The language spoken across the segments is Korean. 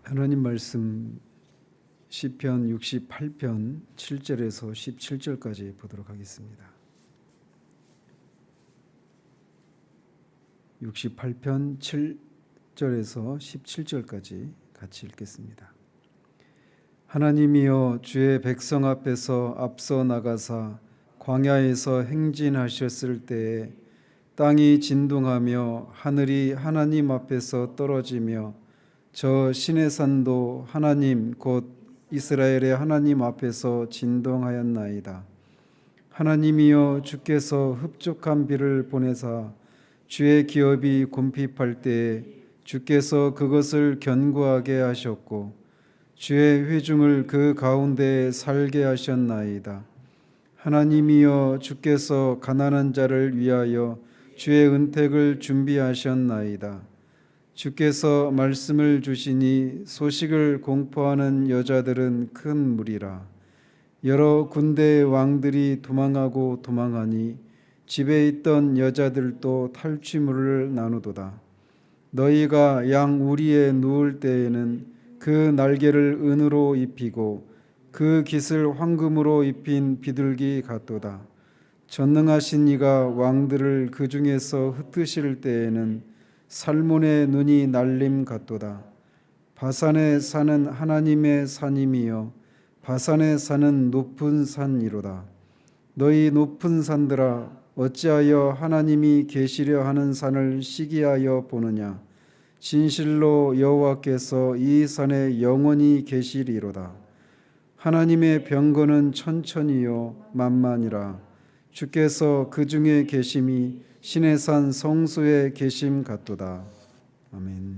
하나님 말씀 시편 68편 7절에서 17절까지 보도록 하겠습니다. 68편 7절에서 17절까지 같이 읽겠습니다. 하나님이여, 주의 백성 앞에서 앞서 나가사 광야에서 행진하셨을 때에 땅이 진동하며 하늘이 하나님 앞에서 떨어지며 저 시내산도 하나님 곧 이스라엘의 하나님 앞에서 진동하였나이다. 하나님이여, 주께서 흡족한 비를 보내사 주의 기업이 곰핍할 때에 주께서 그것을 견고하게 하셨고 주의 회중을 그 가운데에 살게 하셨나이다. 하나님이여, 주께서 가난한 자를 위하여 주의 은택을 준비하셨나이다. 주께서 말씀을 주시니 소식을 공포하는 여자들은 큰 무리라. 여러 군대의 왕들이 도망하고 도망하니 집에 있던 여자들도 탈취물을 나누도다. 너희가 양 우리에 누울 때에는 그 날개를 은으로 입히고 그 깃을 황금으로 입힌 비둘기 같도다. 전능하신 이가 왕들을 그 중에서 흩으실 때에는 살몬의 눈이 날림 같도다. 바산에 사는 하나님의 산임이여, 바산에 사는 높은 산이로다. 너희 높은 산들아, 어찌하여 하나님이 계시려 하는 산을 시기하여 보느냐. 진실로 여호와께서 이 산에 영원히 계시리로다. 하나님의 병거는 천천히요 만만이라. 주께서 그 중에 계심이 시내산 성소에 계심 같도다. 아멘.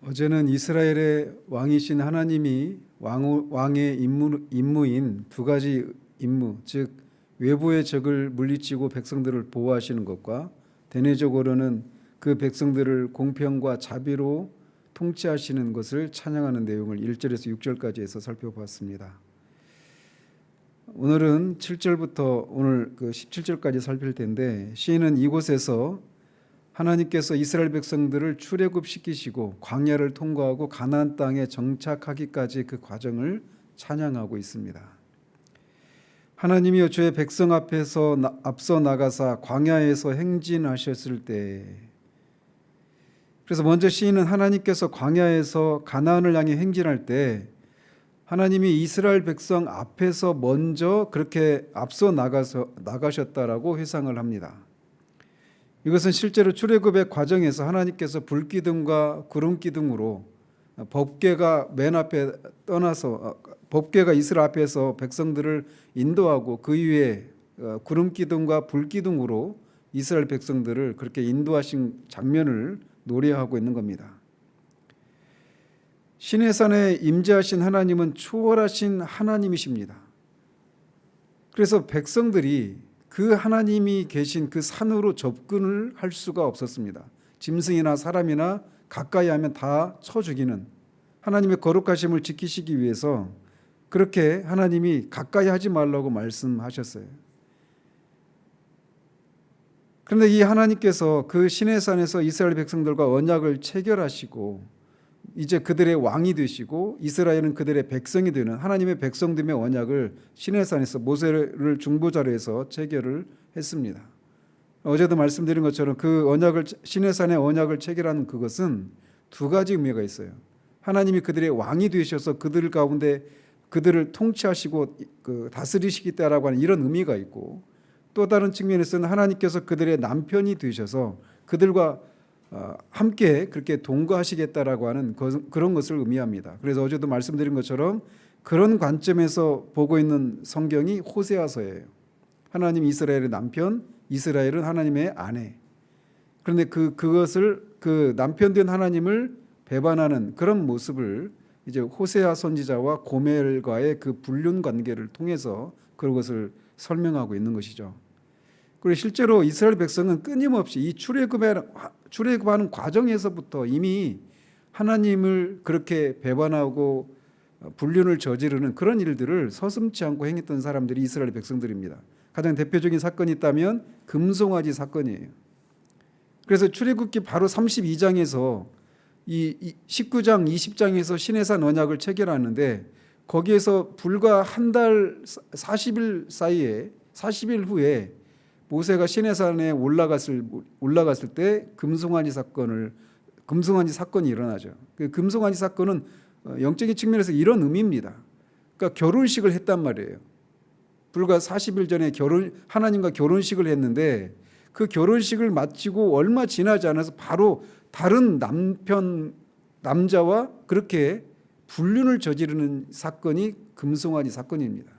어제는 이스라엘의 왕이신 하나님이 왕의 임무인 두 가지 임무, 즉 외부의 적을 물리치고 백성들을 보호하시는 것과 대내적으로는 그 백성들을 공평과 자비로 통치하시는 것을 찬양하는 내용을 1절에서 6절까지 해서 살펴봤습니다. 오늘은 7절부터 오늘 17절까지 살필 텐데, 시인은 이곳에서 하나님께서 이스라엘 백성들을 출애굽시키시고 광야를 통과하고 가나안 땅에 정착하기까지 그 과정을 찬양하고 있습니다. 하나님이여, 주의 백성 앞에서 앞서 나가사 광야에서 행진하셨을 때, 그래서 먼저 시인은 하나님께서 광야에서 가나안을 향해 행진할 때 하나님이 이스라엘 백성 앞에서 먼저 그렇게 앞서 나가셨다라고 회상을 합니다. 이것은 실제로 출애굽의 과정에서 하나님께서 불기둥과 구름기둥으로 법궤가 맨 앞에 떠나서 법궤가 이스라엘 앞에서 백성들을 인도하고 그 위에 구름기둥과 불기둥으로 이스라엘 백성들을 그렇게 인도하신 장면을 노래하고 있는 겁니다. 시내산에 임재하신 하나님은 초월하신 하나님이십니다. 그래서 백성들이 그 하나님이 계신 그 산으로 접근을 할 수가 없었습니다. 짐승이나 사람이나 가까이 하면 다 쳐 죽이는, 하나님의 거룩하심을 지키시기 위해서 그렇게 하나님이 가까이 하지 말라고 말씀하셨어요. 그런데 이 하나님께서 그 시내산에서 이스라엘 백성들과 언약을 체결하시고 이제 그들의 왕이 되시고 이스라엘은 그들의 백성이 되는 하나님의 백성됨의 언약을 시내산에서 모세를 중보자로 해서 체결을 했습니다. 어제도 말씀드린 것처럼 그 언약을, 시내산의 언약을 체결하는 그것은 두 가지 의미가 있어요. 하나님이 그들의 왕이 되셔서 그들 가운데 그들을 통치하시고 다스리시겠다라고 하는 이런 의미가 있고, 또 다른 측면에서는 하나님께서 그들의 남편이 되셔서 그들과 함께 그렇게 동거하시겠다라고 하는 그런 것을 의미합니다. 그래서 어제도 말씀드린 것처럼 그런 관점에서 보고 있는 성경이 호세아서예요. 하나님 이스라엘의 남편, 이스라엘은 하나님의 아내. 그런데 그것을 그 남편 된 하나님을 배반하는 그런 모습을 이제 호세아 선지자와 고멜과의 그 불륜 관계를 통해서 그것을 설명하고 있는 것이죠. 그리고 실제로 이스라엘 백성은 끊임없이 이 출애굽하는 과정에서부터 이미 하나님을 그렇게 배반하고 불륜을 저지르는 그런 일들을 서슴지 않고 행했던 사람들이 이스라엘 백성들입니다. 가장 대표적인 사건이 있다면 금송아지 사건이에요. 그래서 출애굽기 바로 32장에서 이 19장, 20장에서 시내산 언약을 체결하는데 거기에서 불과 한 달 40일 사이에 40일 후에 모세가 시내산에 올라갔을 때 금송아지 사건이 일어나죠. 그 금송아지 사건은 영적인 측면에서 이런 의미입니다. 그러니까 결혼식을 했단 말이에요. 불과 40일 전에 하나님과 결혼식을 했는데 그 결혼식을 마치고 얼마 지나지 않아서 바로 다른 남자와 그렇게 불륜을 저지르는 사건이 금송아지 사건입니다.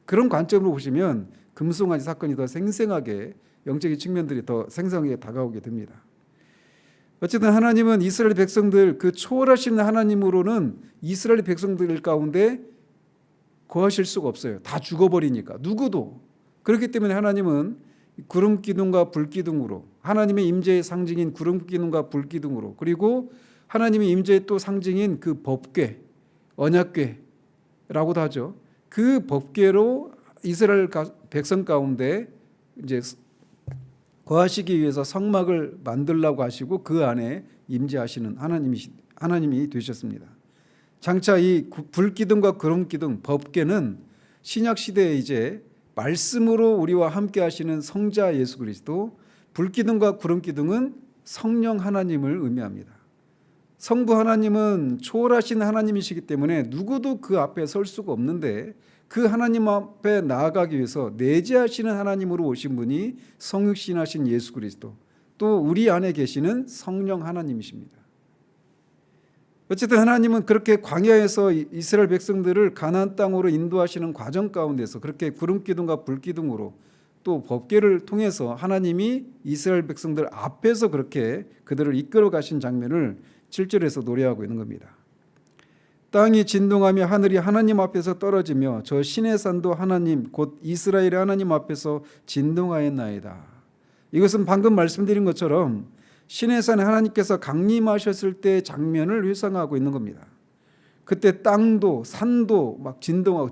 그런 관점으로 보시면 금송아지 사건이 더 생생하게 영적인 측면들이 더 생생하게 다가오게 됩니다. 어쨌든 하나님은 이스라엘 백성들 그 초월하신 하나님으로는 이스라엘 백성들 가운데 거하실 수가 없어요. 다 죽어버리니까 누구도. 그렇기 때문에 하나님은 구름 기둥과 불 기둥으로 하나님의 임재의 상징인 구름 기둥과 불 기둥으로 그리고 하나님의 임재의 또 상징인 그 법궤, 언약궤라고도 하죠. 그 법궤로 이스라엘 백성 가운데 이제 거하시기 위해서 성막을 만들라고 하시고 그 안에 임재하시는 하나님이 되셨습니다. 장차 이 불기둥과 구름기둥, 법궤는 신약 시대에 이제 말씀으로 우리와 함께 하시는 성자 예수 그리스도, 불기둥과 구름기둥은 성령 하나님을 의미합니다. 성부 하나님은 초월하신 하나님이시기 때문에 누구도 그 앞에 설 수가 없는데 그 하나님 앞에 나아가기 위해서 내재하시는 하나님으로 오신 분이 성육신하신 예수 그리스도, 또 우리 안에 계시는 성령 하나님이십니다. 어쨌든 하나님은 그렇게 광야에서 이스라엘 백성들을 가나안 땅으로 인도하시는 과정 가운데서 그렇게 구름기둥과 불기둥으로 또 법궤를 통해서 하나님이 이스라엘 백성들 앞에서 그렇게 그들을 이끌어 가신 장면을 7절에서 노래하고 있는 겁니다. 땅이 진동하며 하늘이 하나님 앞에서 떨어지며 저 시내산도 하나님 곧 이스라엘의 하나님 앞에서 진동하였나이다. 이것은 방금 말씀드린 것처럼 시내산에 하나님께서 강림하셨을 때 장면을 회상하고 있는 겁니다. 그때 땅도 산도 막 진동하고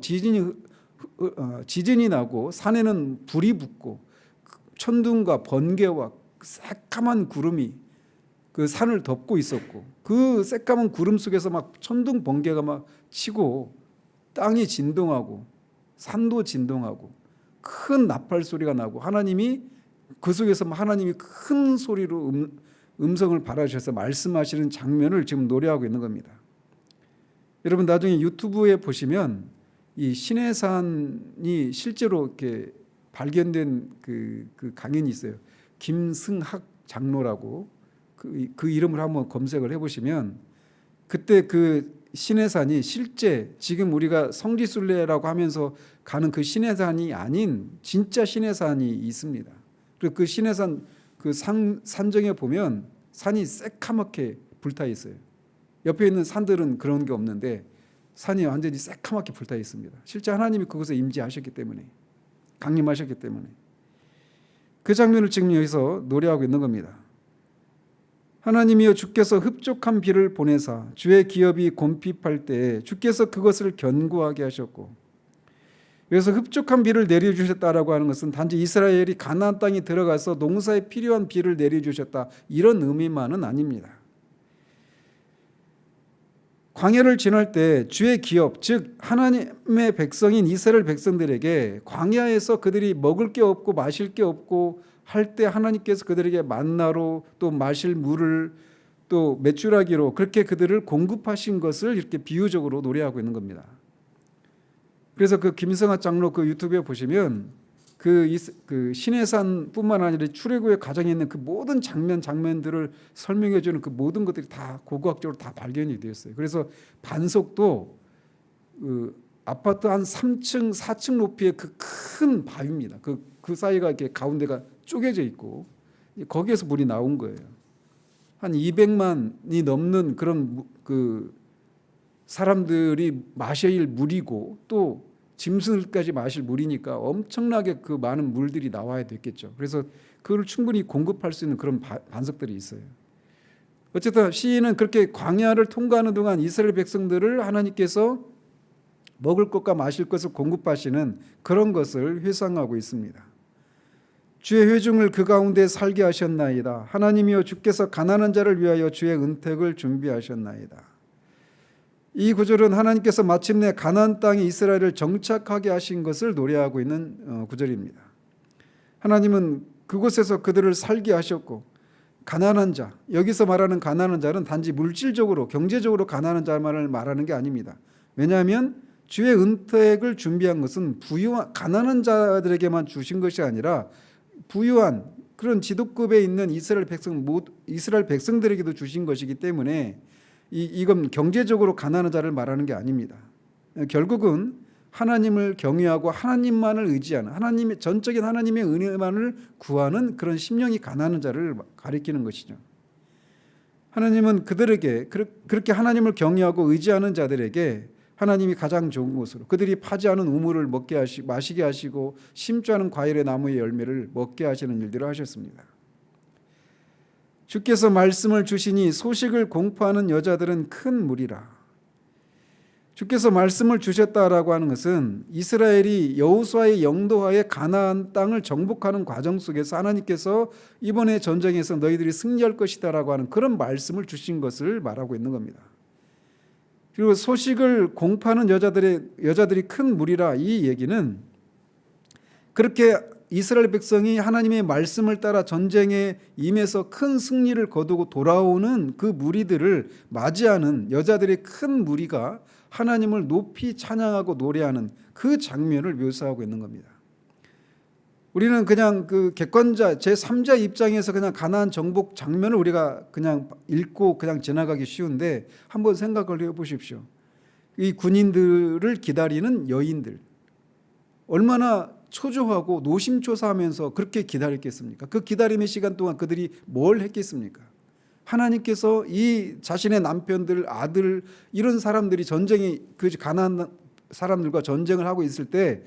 지진이 나고 산에는 불이 붙고 천둥과 번개와 새까만 구름이 그 산을 덮고 있었고 그 새까만 구름 속에서 막 천둥 번개가 막 치고 땅이 진동하고 산도 진동하고 큰 나팔 소리가 나고 하나님이 그 속에서 하나님이 큰 소리로 음성을 발하셔서 말씀하시는 장면을 지금 노래하고 있는 겁니다. 여러분 나중에 유튜브에 보시면 이 시내산이 실제로 이렇게 발견된 그 강연이 있어요. 김승학 장로라고 그 이름을 한번 검색을 해보시면 그때 그 시내산이 실제 지금 우리가 성지순례라고 하면서 가는 그 시내산이 아닌 진짜 시내산이 있습니다. 그리고 그 시내산 그 산정에 보면 산이 새카맣게 불타 있어요. 옆에 있는 산들은 그런 게 없는데 산이 완전히 새카맣게 불타 있습니다. 실제 하나님이 그곳에 임재하셨기 때문에 강림하셨기 때문에 그 장면을 지금 여기서 노래하고 있는 겁니다. 하나님이여 주께서 흡족한 비를 보내사 주의 기업이 곰핍할 때에 주께서 그것을 견고하게 하셨고 그래서 흡족한 비를 내려주셨다라고 하는 것은 단지 이스라엘이 가나안 땅에 들어가서 농사에 필요한 비를 내려주셨다 이런 의미만은 아닙니다. 광야를 지날 때 주의 기업 즉 하나님의 백성인 이스라엘 백성들에게 광야에서 그들이 먹을 게 없고 마실 게 없고 할 때 하나님께서 그들에게 만나로 또 마실 물을 또 메추라기로 그렇게 그들을 공급하신 것을 이렇게 비유적으로 노래하고 있는 겁니다. 그래서 그 김성학 장로 그 유튜브에 보시면 그 시내산뿐만 아니라 출애굽의 과정에 있는 그 모든 장면들을 설명해 주는 그 모든 것들이 다 고고학적으로 다 발견이 되었어요. 그래서 반석도 그 아파트 한 3층, 4층 높이의 그 큰 바위입니다. 그 사이가 이렇게 가운데가 쪼개져 있고 거기에서 물이 나온 거예요. 한 200만이 넘는 그런 그 사람들이 마셔야 할 물이고 또 짐승들까지 마실 물이니까 엄청나게 그 많은 물들이 나와야 됐겠죠. 그래서 그걸 충분히 공급할 수 있는 그런 반석들이 있어요. 어쨌든 시인은 그렇게 광야를 통과하는 동안 이스라엘 백성들을 하나님께서 먹을 것과 마실 것을 공급하시는 그런 것을 회상하고 있습니다. 주의 회중을 그 가운데 살게 하셨나이다. 하나님이여 주께서 가난한 자를 위하여 주의 은택을 준비하셨나이다. 이 구절은 하나님께서 마침내 가나안 땅에 이스라엘을 정착하게 하신 것을 노래하고 있는 구절입니다. 하나님은 그곳에서 그들을 살게 하셨고, 가난한 자, 여기서 말하는 가난한 자는 단지 물질적으로 경제적으로 가난한 자만을 말하는 게 아닙니다. 왜냐하면 주의 은택을 준비한 것은 부유한 가난한 자들에게만 주신 것이 아니라 부유한 그런 지도급에 있는 이스라엘 백성들에게도 주신 것이기 때문에 이건 경제적으로 가난한 자를 말하는 게 아닙니다. 결국은 하나님을 경외하고 하나님만을 의지하는 하나님의 전적인 하나님의 은혜만을 구하는 그런 심령이 가난한 자를 가리키는 것이죠. 하나님은 그들에게 그렇게 하나님을 경외하고 의지하는 자들에게 하나님이 가장 좋은 것으로 그들이 파지 않은 우물을 마시게 하시고 심지 않은 과일의 나무의 열매를 먹게 하시는 일들을 하셨습니다. 주께서 말씀을 주시니 소식을 공포하는 여자들은 큰 무리라. 주께서 말씀을 주셨다라고 하는 것은 이스라엘이 여호수아의 영도하에 가나안 땅을 정복하는 과정 속에서 하나님께서 이번에 전쟁에서 너희들이 승리할 것이다라고 하는 그런 말씀을 주신 것을 말하고 있는 겁니다. 그리고 소식을 공포하는 여자들이 큰 무리라, 이 얘기는 그렇게 이스라엘 백성이 하나님의 말씀을 따라 전쟁에 임해서 큰 승리를 거두고 돌아오는 그 무리들을 맞이하는 여자들의 큰 무리가 하나님을 높이 찬양하고 노래하는 그 장면을 묘사하고 있는 겁니다. 우리는 그냥 그 객관자 제3자 입장에서 그냥 가나안 정복 장면을 우리가 그냥 읽고 그냥 지나가기 쉬운데 한번 생각을 해보십시오. 이 군인들을 기다리는 여인들 얼마나 초조하고 노심초사하면서 그렇게 기다렸겠습니까? 그 기다림의 시간 동안 그들이 뭘 했겠습니까? 하나님께서 이 자신의 남편들, 아들 이런 사람들이 전쟁이 그 가나안 사람들과 전쟁을 하고 있을 때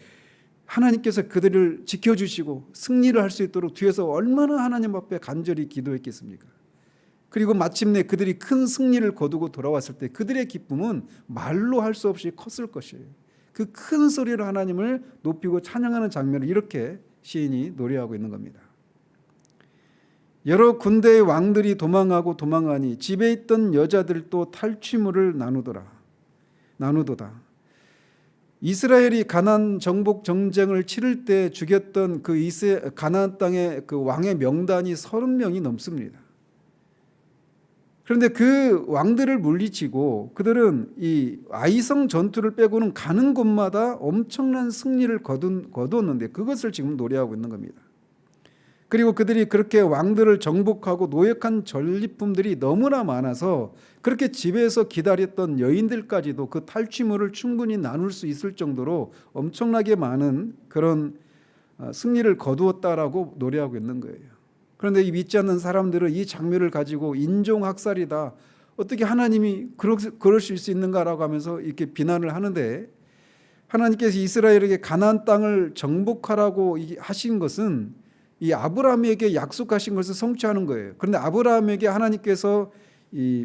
하나님께서 그들을 지켜주시고 승리를 할 수 있도록 뒤에서 얼마나 하나님 앞에 간절히 기도했겠습니까? 그리고 마침내 그들이 큰 승리를 거두고 돌아왔을 때 그들의 기쁨은 말로 할 수 없이 컸을 것이에요. 그 큰 소리로 하나님을 높이고 찬양하는 장면을 이렇게 시인이 노래하고 있는 겁니다. 여러 군대의 왕들이 도망하니 집에 있던 여자들도 탈취물을 나누도다. 이스라엘이 가나안 정복 정쟁을 치를 때 죽였던 그 가나안 땅의 그 왕의 명단이 30명이 넘습니다. 그런데 그 왕들을 물리치고 그들은 이 아이성 전투를 빼고는 가는 곳마다 엄청난 승리를 거두었는데 그것을 지금 노래하고 있는 겁니다. 그리고 그들이 그렇게 왕들을 정복하고 노획한 전리품들이 너무나 많아서 그렇게 집에서 기다렸던 여인들까지도 그 탈취물을 충분히 나눌 수 있을 정도로 엄청나게 많은 그런 승리를 거두었다라고 노래하고 있는 거예요. 그런데 이 믿지 않는 사람들은 이 장면을 가지고 인종학살이다, 어떻게 하나님이 그러실 수 있는가라고 하면서 이렇게 비난을 하는데, 하나님께서 이스라엘에게 가나안 땅을 정복하라고 하신 것은 이 아브라함에게 약속하신 것을 성취하는 거예요. 그런데 아브라함에게 하나님께서 이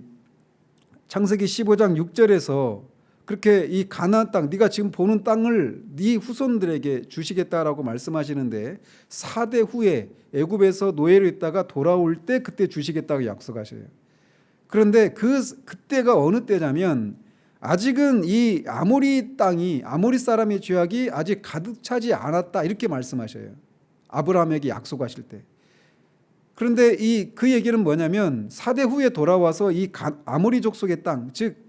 창세기 15장 6절에서 그렇게 이 가나안 땅, 네가 지금 보는 땅을 네 후손들에게 주시겠다라고 말씀하시는데 4대 후에 애굽에서 노예로 있다가 돌아올 때 그때 주시겠다고 약속하셔요. 그런데 그때가 어느 때냐면 아직은 이 아모리 땅이, 아모리 사람의 죄악이 아직 가득 차지 않았다, 이렇게 말씀하셔요. 아브라함에게 약속하실 때. 그런데 그 얘기는 뭐냐면 4대 후에 돌아와서 이 아모리 족속의 땅, 즉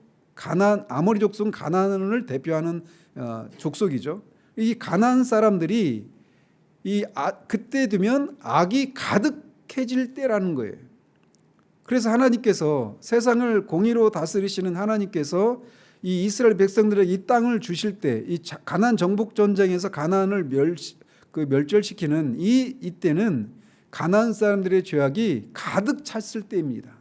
아모리 족속은 가나안을 대표하는 족속이죠. 이 가나안 사람들이 그때 되면 악이 가득해질 때라는 거예요. 그래서 하나님께서 세상을 공의로 다스리시는 하나님께서 이 이스라엘 백성들에게 이 땅을 주실 때, 이 가나안 정복 전쟁에서 가나안을 멸절시키는 이때는 가나안 사람들의 죄악이 가득 찼을 때입니다.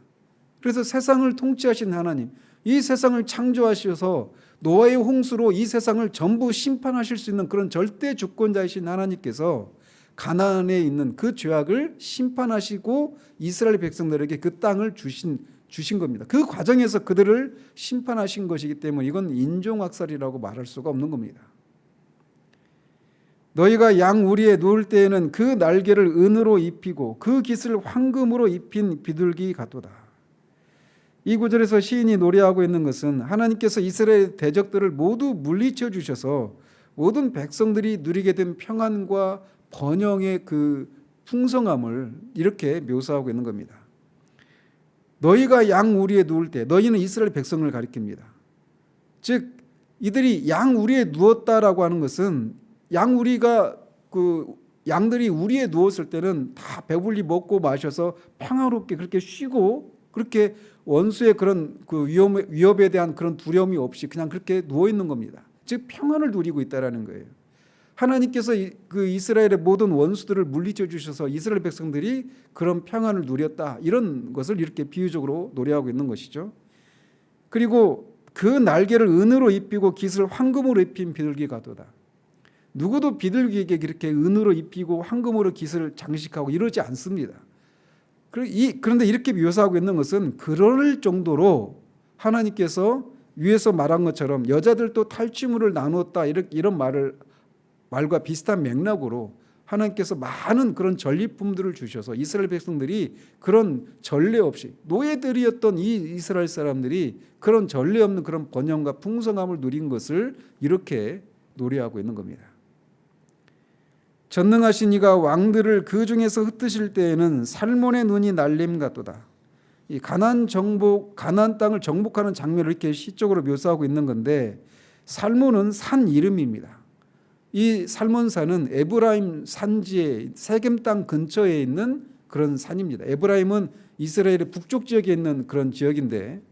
그래서 세상을 통치하신 하나님, 이 세상을 창조하셔서 노아의 홍수로 이 세상을 전부 심판하실 수 있는 그런 절대 주권자이신 하나님께서 가나안에 있는 그 죄악을 심판하시고 이스라엘 백성들에게 그 땅을 주신 겁니다. 그 과정에서 그들을 심판하신 것이기 때문에 이건 인종학살이라고 말할 수가 없는 겁니다. 너희가 양 우리에 누울 때에는 그 날개를 은으로 입히고 그 깃을 황금으로 입힌 비둘기 같도다. 이 구절에서 시인이 노래하고 있는 것은 하나님께서 이스라엘 대적들을 모두 물리쳐 주셔서 모든 백성들이 누리게 된 평안과 번영의 그 풍성함을 이렇게 묘사하고 있는 겁니다. 너희가 양 우리에 누울 때, 너희는 이스라엘 백성을 가리킵니다. 즉 이들이 양 우리에 누웠다라고 하는 것은 양 우리가 그 양들이 우리에 누웠을 때는 다 배불리 먹고 마셔서 평화롭게 그렇게 쉬고 그렇게 원수의 그런 그 위협에 대한 그런 두려움이 없이 그냥 그렇게 누워 있는 겁니다. 즉 평안을 누리고 있다라는 거예요. 하나님께서 그 이스라엘의 모든 원수들을 물리쳐 주셔서 이스라엘 백성들이 그런 평안을 누렸다, 이런 것을 이렇게 비유적으로 노래하고 있는 것이죠. 그리고 그 날개를 은으로 입히고 깃을 황금으로 입힌 비둘기 같도다. 누구도 비둘기에게 그렇게 은으로 입히고 황금으로 깃을 장식하고 이러지 않습니다. 그런데 이렇게 묘사하고 있는 것은 그럴 정도로 하나님께서 위에서 말한 것처럼 여자들도 탈취물을 나누었다, 이런 말과 비슷한 맥락으로 하나님께서 많은 그런 전리품들을 주셔서 이스라엘 백성들이 그런 전례 없이 노예들이었던 이 이스라엘 사람들이 그런 전례 없는 그런 번영과 풍성함을 누린 것을 이렇게 노래하고 있는 겁니다. 전능하신 이가 왕들을 그 중에서 흩으실 때에는 살몬의 눈이 날림 같도다. 이 가나안 땅을 정복하는 장면을 이렇게 시적으로 묘사하고 있는 건데, 살몬은 산 이름입니다. 이 살몬산은 에브라임 산지에 세겜 땅 근처에 있는 그런 산입니다. 에브라임은 이스라엘의 북쪽 지역에 있는 그런 지역인데,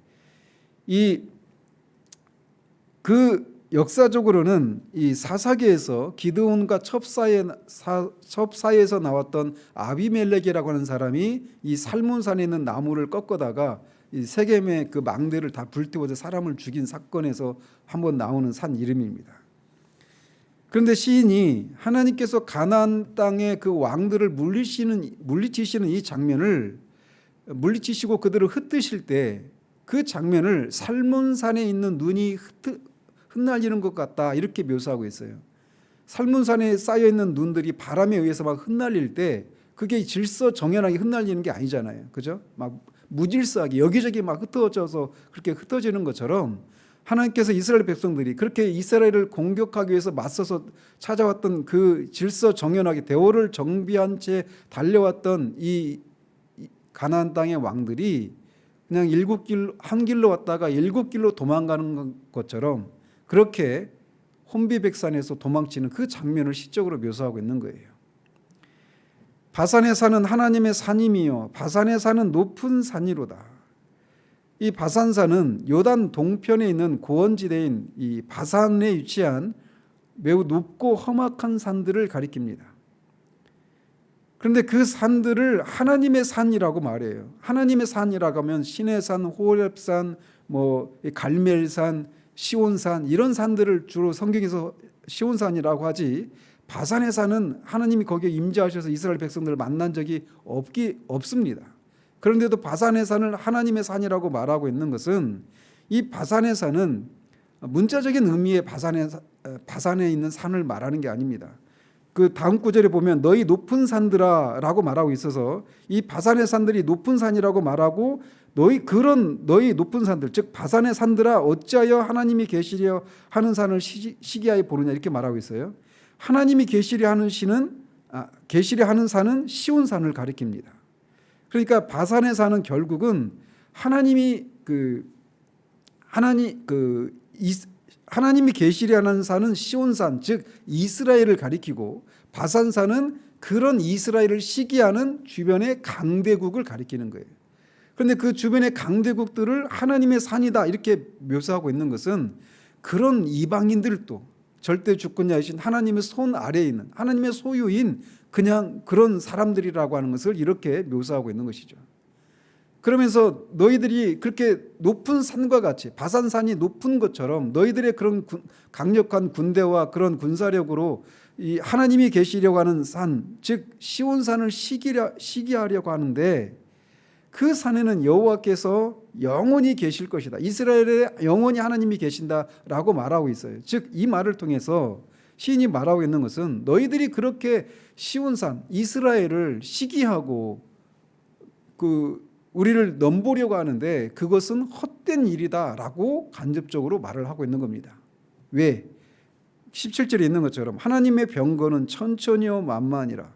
그 역사적으로는 이 사사기에서 기드온과 첩사에서 나왔던 아비멜렉이라고 하는 사람이 이 살몬산에 있는 나무를 꺾어다가 이 세겜의 그 망대를 다 불태워서 사람을 죽인 사건에서 한번 나오는 산 이름입니다. 그런데 시인이 하나님께서 가나안 땅의 그 왕들을 물리치시는 이 장면을 물리치시고 그들을 흩으실 때 그 장면을 살몬산에 있는 눈이 흩날리는 것 같다, 이렇게 묘사하고 있어요. 살몬산에 쌓여 있는 눈들이 바람에 의해서 막 흩날릴 때 그게 질서정연하게 흩날리는 게 아니잖아요. 그죠? 막 무질서하게 여기저기 막 흩어져서 그렇게 흩어지는 것처럼 하나님께서 이스라엘 백성들이 그렇게 이스라엘을 공격하기 위해서 맞서서 찾아왔던 그 질서정연하게 대오를 정비한 채 달려왔던 이 가나안 땅의 왕들이 그냥 한 길로 왔다가 7길로 도망가는 것처럼 그렇게 혼비백산에서 도망치는 그 장면을 시적으로 묘사하고 있는 거예요. 바산에 사는 하나님의 산임이요 바산에 사는 높은 산이로다. 이 바산산은 요단 동편에 있는 고원지대인 이 바산에 위치한 매우 높고 험악한 산들을 가리킵니다. 그런데 그 산들을 하나님의 산이라고 말해요. 하나님의 산이라고 하면 시내산, 호렙산, 갈멜산, 시온산, 이런 산들을 주로 성경에서 시온산이라고 하지, 바산의 산은 하나님이 거기에 임재하셔서 이스라엘 백성들을 만난 적이 없습니다. 그런데도 바산의 산을 하나님의 산이라고 말하고 있는 것은 이 바산의 산은 문자적인 의미의 바산에 있는 산을 말하는 게 아닙니다. 그 다음 구절에 보면 너희 높은 산들아 라고 말하고 있어서 이 바산의 산들이 높은 산이라고 말하고 너희 높은 산들, 즉 바산의 산들아 어찌하여 하나님이 계시려 하는 산을 시기하여 보느냐, 이렇게 말하고 있어요. 하나님이 계시려 하는 산은 시온산을 가리킵니다. 그러니까 바산의 산은 결국은 하나님이 계시려 하는 산은 시온산, 즉 이스라엘을 가리키고, 바산산은 그런 이스라엘을 시기하는 주변의 강대국을 가리키는 거예요. 그런데 그 주변의 강대국들을 하나님의 산이다, 이렇게 묘사하고 있는 것은 그런 이방인들도 절대 주권자이신 하나님의 손 아래에 있는 하나님의 소유인 그냥 그런 사람들이라고 하는 것을 이렇게 묘사하고 있는 것이죠. 그러면서 너희들이 그렇게 높은 산과 같이 바산산이 높은 것처럼 너희들의 그런 강력한 군대와 그런 군사력으로 이 하나님이 계시려고 하는 산, 즉 시온산을 시기하려고 하는데 그 산에는 여호와께서 영원히 계실 것이다. 이스라엘에 영원히 하나님이 계신다라고 말하고 있어요. 즉 이 말을 통해서 시인이 말하고 있는 것은 너희들이 그렇게 시온 산 이스라엘을 시기하고 우리를 넘보려고 하는데 그것은 헛된 일이다라고 간접적으로 말을 하고 있는 겁니다. 왜? 17절에 있는 것처럼 하나님의 병거는 천천히요 만만이라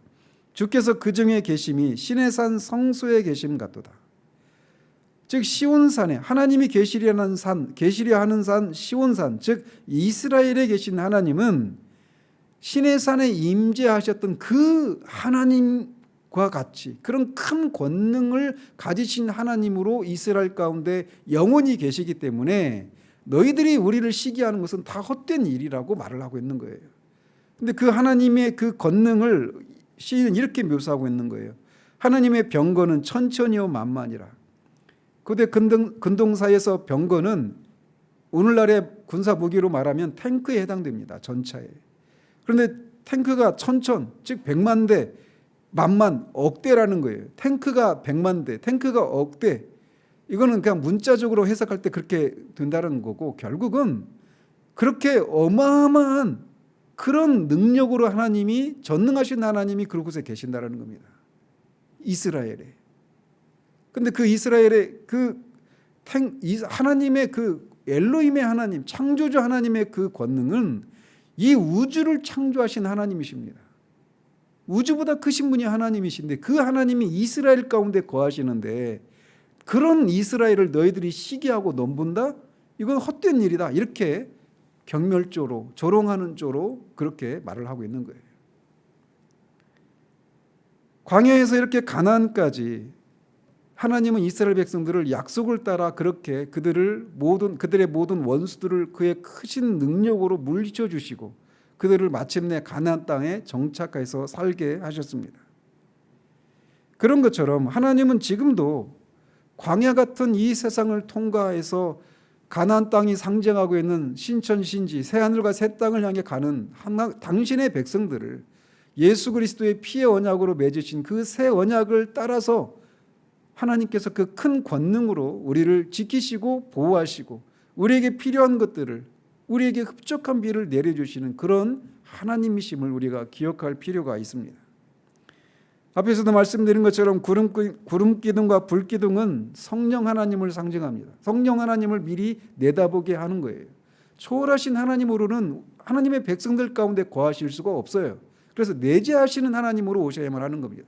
주께서 그 중에 계심이 신의 산 성소에 계심 같도다. 즉 시온산에 하나님이 계시려 하는 산 시온산, 즉 이스라엘에 계신 하나님은 신의 산에 임재하셨던 그 하나님과 같이 그런 큰 권능을 가지신 하나님으로 이스라엘 가운데 영원히 계시기 때문에 너희들이 우리를 시기하는 것은 다 헛된 일이라고 말을 하고 있는 거예요. 그런데 그 하나님의 그 권능을 시인은 이렇게 묘사하고 있는 거예요. 하나님의 병거는 천천히요 만만이라. 고대 근동사에서 병거는 오늘날의 군사 무기로 말하면 탱크에 해당됩니다. 전차에. 그런데 탱크가 천천, 즉 100만 대, 만만, 억대라는 거예요. 탱크가 100만 대, 탱크가 억대. 이거는 그냥 문자적으로 해석할 때 그렇게 된다는 거고 결국은 그렇게 어마어마한 그런 능력으로 하나님이 전능하신 하나님이 그곳에 계신다는 겁니다. 이스라엘에. 근데 그 이스라엘의 하나님의 그 엘로힘의 하나님, 창조주 하나님의 그 권능은 이 우주를 창조하신 하나님이십니다. 우주보다 크신 분이 하나님이신데 그 하나님이 이스라엘 가운데 거하시는데 그런 이스라엘을 너희들이 시기하고 넘본다? 이건 헛된 일이다. 이렇게 경멸조로 조롱하는 조로 그렇게 말을 하고 있는 거예요. 광야에서 이렇게 가나안까지 하나님은 이스라엘 백성들을 약속을 따라 그렇게 그들의 모든 원수들을 그의 크신 능력으로 물리쳐 주시고 그들을 마침내 가나안 땅에 정착해서 살게 하셨습니다. 그런 것처럼 하나님은 지금도 광야 같은 이 세상을 통과해서 가나안 땅이 상징하고 있는 신천신지 새하늘과 새 땅을 향해 가는 당신의 백성들을 예수 그리스도의 피의 언약으로 맺으신 그 새 언약을 따라서 하나님께서 그 큰 권능으로 우리를 지키시고 보호하시고 우리에게 필요한 것들을 우리에게 흡족한 비를 내려주시는 그런 하나님이심을 우리가 기억할 필요가 있습니다. 앞에서도 말씀드린 것처럼 구름 기둥과 불 기둥은 성령 하나님을 상징합니다. 성령 하나님을 미리 내다보게 하는 거예요. 초월하신 하나님으로는 하나님의 백성들 가운데 거하실 수가 없어요. 그래서 내재하시는 하나님으로 오셔야만 하는 겁니다.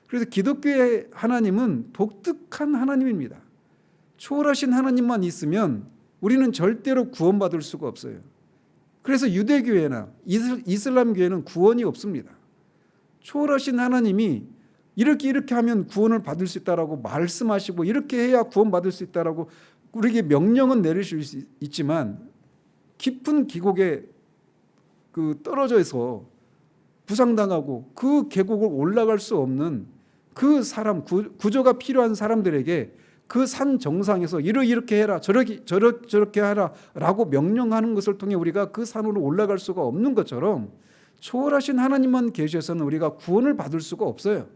그래서 기독교의 하나님은 독특한 하나님입니다. 초월하신 하나님만 있으면 우리는 절대로 구원받을 수가 없어요. 그래서 유대교회나 이슬람교회는 구원이 없습니다. 초월하신 하나님이 이렇게 하면 구원을 받을 수 있다라고 말씀하시고 이렇게 해야 구원받을 수 있다라고 우리에게 명령은 내리실 수 있지만 깊은 기곡에 떨어져서 부상당하고 그 계곡을 올라갈 수 없는 그 사람 구조가 필요한 사람들에게 그 산 정상에서 이렇게 해라 저렇게 하라 라고 명령하는 것을 통해 우리가 그 산으로 올라갈 수가 없는 것처럼 초월하신 하나님만 계셔서는 우리가 구원을 받을 수가 없어요.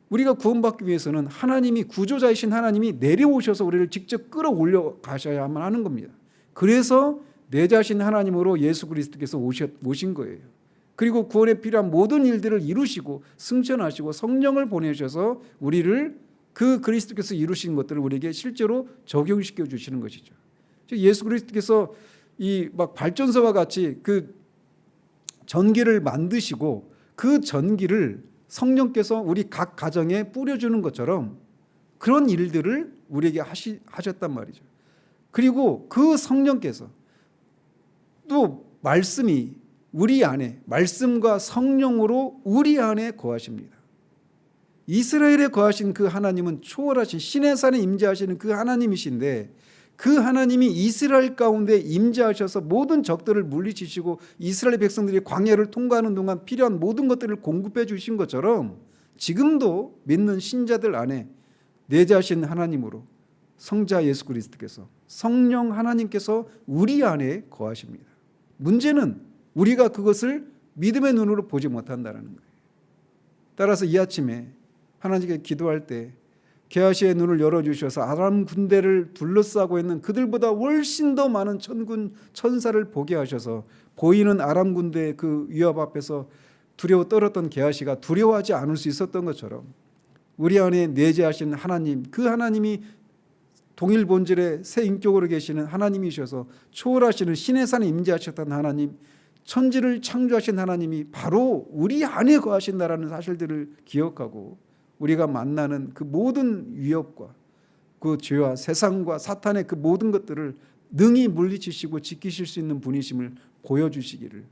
우리가 구원받기 위해서는 하나님이 구조자이신 하나님이 내려오셔서 우리를 직접 끌어올려 가셔야만 하는 겁니다. 그래서 내자신 하나님으로 예수 그리스도께서 오신 거예요. 그리고 구원에 필요한 모든 일들을 이루시고 승천하시고 성령을 보내셔서 우리를 그 그리스도께서 이루신 것들을 우리에게 실제로 적용시켜 주시는 것이죠. 예수 그리스도께서 이 막 발전소와 같이 그 전기를 만드시고 그 전기를 성령께서 우리 각 가정에 뿌려주는 것처럼 그런 일들을 우리에게 하셨단 말이죠. 그리고 그 성령께서 또 말씀이 우리 안에 말씀과 성령으로 우리 안에 거하십니다. 이스라엘에 거하신 그 하나님은 초월하신 신의 산에 임재하시는 그 하나님이신데 그 하나님이 이스라엘 가운데 임재하셔서 모든 적들을 물리치시고 이스라엘 백성들이 광야를 통과하는 동안 필요한 모든 것들을 공급해 주신 것처럼 지금도 믿는 신자들 안에 내재하신 하나님으로 성자 예수 그리스도께서 성령 하나님께서 우리 안에 거하십니다. 문제는 우리가 그것을 믿음의 눈으로 보지 못한다는 거예요. 따라서 이 아침에 하나님께 기도할 때 게하시의 눈을 열어주셔서 아람 군대를 둘러싸고 있는 그들보다 훨씬 더 많은 천군 천사를 보게 하셔서 보이는 아람 군대의 그 위협 앞에서 두려워 떨었던 게하시가 두려워하지 않을 수 있었던 것처럼 우리 안에 내재하신 하나님, 그 하나님이 동일 본질의 새 인격으로 계시는 하나님이셔서 초월하시는 신의 산에 임재하셨던 하나님, 천지를 창조하신 하나님이 바로 우리 안에 거하신다라는 사실들을 기억하고 우리가 만나는 그 모든 위협과 그 죄와 세상과 사탄의 그 모든 것들을 능히 물리치시고 지키실 수 있는 분이심을 보여주시기를,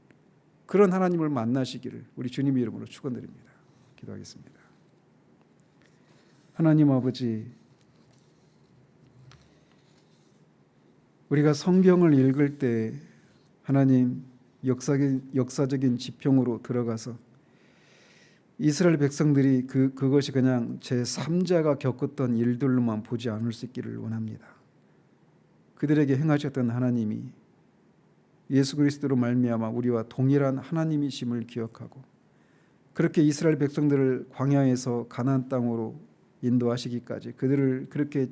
그런 하나님을 만나시기를 우리 주님 이름으로 축원드립니다. 기도하겠습니다. 하나님 아버지, 우리가 성경을 읽을 때 하나님 역사적인 지평으로 들어가서 이스라엘 백성들이 그것이 그냥 제3자가 겪었던 일들로만 보지 않을 수 있기를 원합니다. 그들에게 행하셨던 하나님이 예수 그리스도로 말미암아 우리와 동일한 하나님이심을 기억하고 그렇게 이스라엘 백성들을 광야에서 가나안 땅으로 인도하시기까지 그들을 그렇게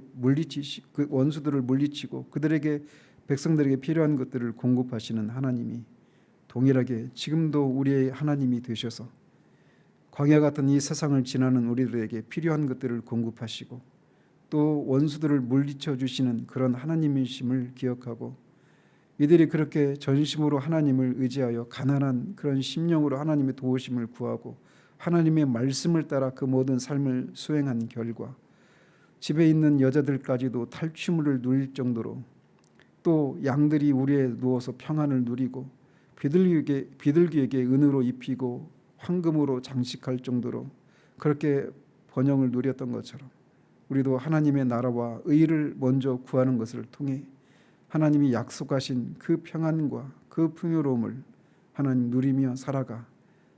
그 원수들을 물리치고 그들에게 백성들에게 필요한 것들을 공급하시는 하나님이 동일하게 지금도 우리의 하나님이 되셔서 광야 같은 이 세상을 지나는 우리들에게 필요한 것들을 공급하시고 또 원수들을 물리쳐 주시는 그런 하나님이심을 기억하고 이들이 그렇게 전심으로 하나님을 의지하여 가난한 그런 심령으로 하나님의 도우심을 구하고 하나님의 말씀을 따라 그 모든 삶을 수행한 결과 집에 있는 여자들까지도 탈취물을 누릴 정도로 또 양들이 우리에 누워서 평안을 누리고 비둘기에게 은으로 입히고 황금으로 장식할 정도로 그렇게 번영을 누렸던 것처럼 우리도 하나님의 나라와 의를 먼저 구하는 것을 통해 하나님이 약속하신 그 평안과 그 풍요로움을 하나님 누리며 살아가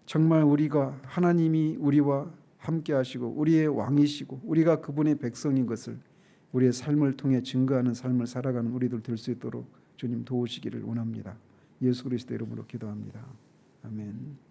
정말 우리가 하나님이 우리와 함께 하시고 우리의 왕이시고 우리가 그분의 백성인 것을 우리의 삶을 통해 증거하는 삶을 살아가는 우리들 될 수 있도록 주님 도우시기를 원합니다. 예수 그리스도 이름으로 기도합니다. 아멘.